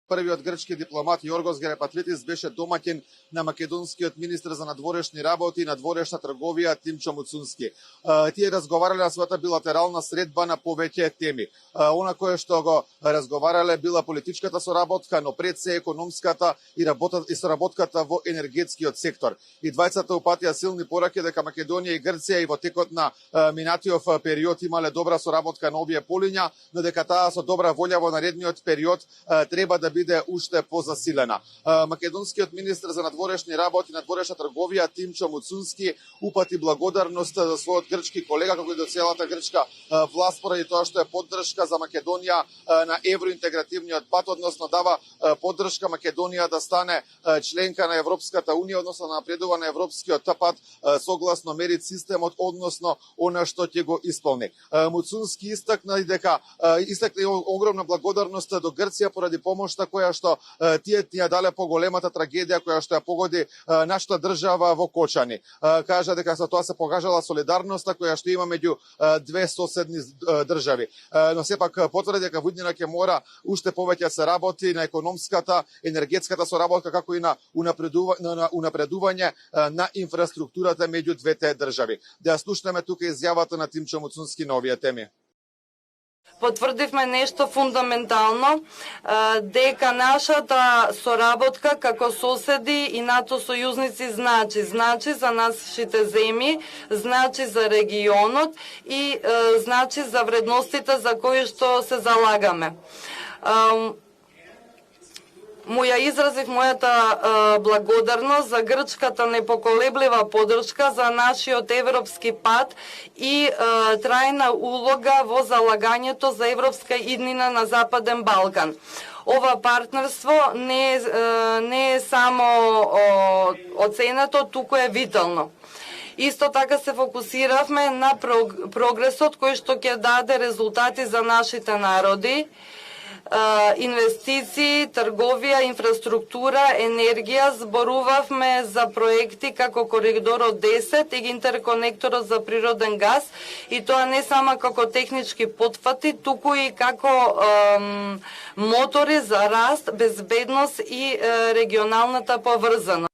Првиот грчки дипломат Јоргос Герапатлитис беше домаќин на македонскиот министр за надворешни работи и надворешна трговија Тимчо Муцунски. Тие разговарале на својата билатерална средба на повеќе теми. Она кое што го разговарале била политичката соработка, но пред се економската и соработката во енергетскиот сектор. И двајцата упатија силни пораки дека Македонија и Грција и во текот на минатиот период имале добра соработка на овие полиња, но дека таа со добра волја во наредниот период треба да биде уште позасилена. Македонскиот министр за надворешни работи и надворешна трговија Тимчо Муцунски упати благодарност за својот грчки колега, како и до целата грчка власт, поради тоа што е поддршка за Македонија на евроинтегративниот пат, односно дава поддршка Македонија да стане членка на Европската унија, односно да напредува на европскиот пат согласно мерит системот, односно она што ќе го исполни. Муцунски истакна огромна благодарност до Грција поради помошта која што тие ја дале по големата трагедија која што ја погоди нашата држава во Кочани. Кажа дека за тоа се покажала солидарноста која што има меѓу две соседни држави. Но сепак потврди дека во иднина ќе мора уште повеќе се работи на економската, енергетската соработка, како и на унапредување на инфраструктурата меѓу двете држави. Да ја слушнеме тука изјавата на Тимчо Муцунски на овие теми. Потврдивме нешто фундаментално, дека нашата соработка како соседи и НАТО сојузници значи за нашите земји, значи за регионот и значи за вредностите за кои што се залагаме. Ја изразив мојата благодарност за грчката непоколеблива поддршка за нашиот европски пат и трајна улога во залагањето за европска иднина на Западен Балкан. Ова партнерство не е само оценето, туку е витално. Исто така се фокусиравме на прогресот кој што ќе даде резултати за нашите народи, инвестиции, трговија, инфраструктура, енергија. Зборувавме за проекти како Коридорот 10 и интерконекторот за природен газ, и тоа не само како технички потфати, туку и како мотори за раст, безбедност и регионалната поврзаност.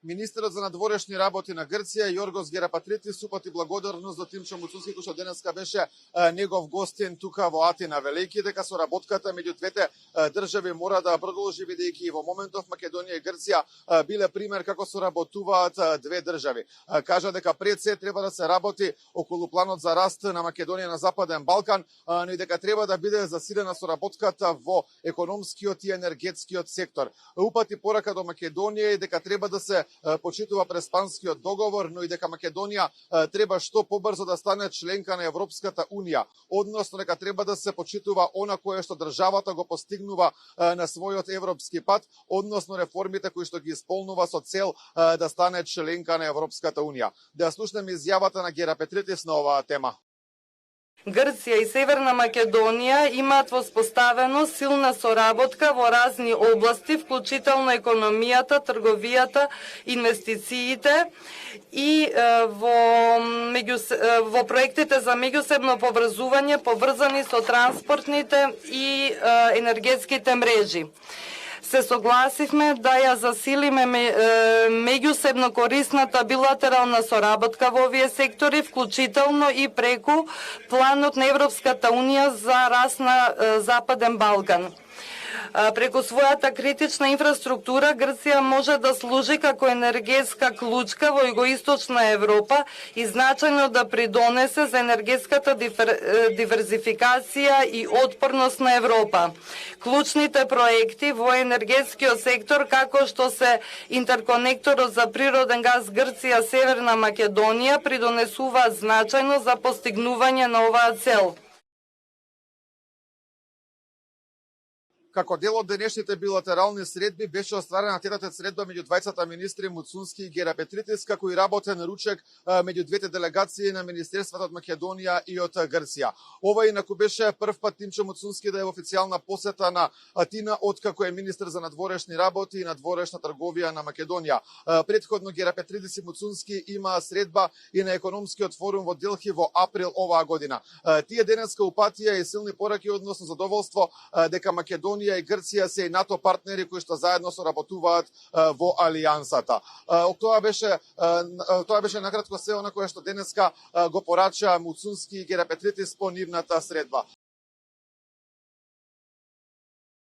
Министерот за надворешни работи на Грција Јоргос Герапатритис упати благодарност до Тимчо Муцунски, кој што денеска беше негов гостин тука во Атина, велејќи дека соработката меѓу двете држави мора да продолжи, бидејќи во моментов Македонија и Грција биле пример како соработуваат две држави. Кажа дека пред се треба да се работи околу планот за раст на Македонија на Западен Балкан, но и дека треба да биде засилена соработката во економскиот и енергетскиот сектор. Упати порака до Македонија и дека треба да се почитува Преспанскиот договор, но и дека Македонија треба што побрзо да стане членка на Европската унија, односно дека треба да се почитува она кое што државата го постигнува на својот европски пат, односно реформите кои што ги исполнува со цел да стане членка на Европската унија. Да слушнеме изјавата на Герапатритис на оваа тема. Грција и Северна Македонија имаат воспоставено силна соработка во разни области, вклучително економијата, трговијата, инвестициите и во проектите за меѓусебно поврзување, поврзани со транспортните и енергетските мрежи. Се согласивме да ја засилиме меѓусебно корисната билатерална соработка во овие сектори, вклучително и преку планот на Европската унија за раст на Западен Балкан. Преку својата критична инфраструктура, Грција може да служи како енергетска клучка во југоисточна Европа и значајно да придонесе за енергетската диверзификација и отпорност на Европа. Клучните проекти во енергетскиот сектор, како што се интерконекторот за природен газ Грција-Северна Македонија, придонесуваат значајно за постигнување на оваа цел. Како дел од денешните билатерални средби беше остварена тетата средба меѓу двајцата министри Муцунски и Гера Петритис, како и работен ручек меѓу двете делегации на министерствата од Македонија и од Грција. Ова инаку беше прв пат Тимчо Муцунски да е официјална посета на Атина откако е министер за надворешни работи и надворешна трговија на Македонија. Претходно Гера Петритис и Муцунски има средба и на економскиот форум во Делхи во април оваа година. Тие денеска упатија и силни пораки односно задоволство дека Македонија и Грција се и НАТО партнери кои што заедно соработуваат во алијансата. Тоа беше накратко се она кое што денеска го порача Муцунски и Гера Петритис по нивната средба.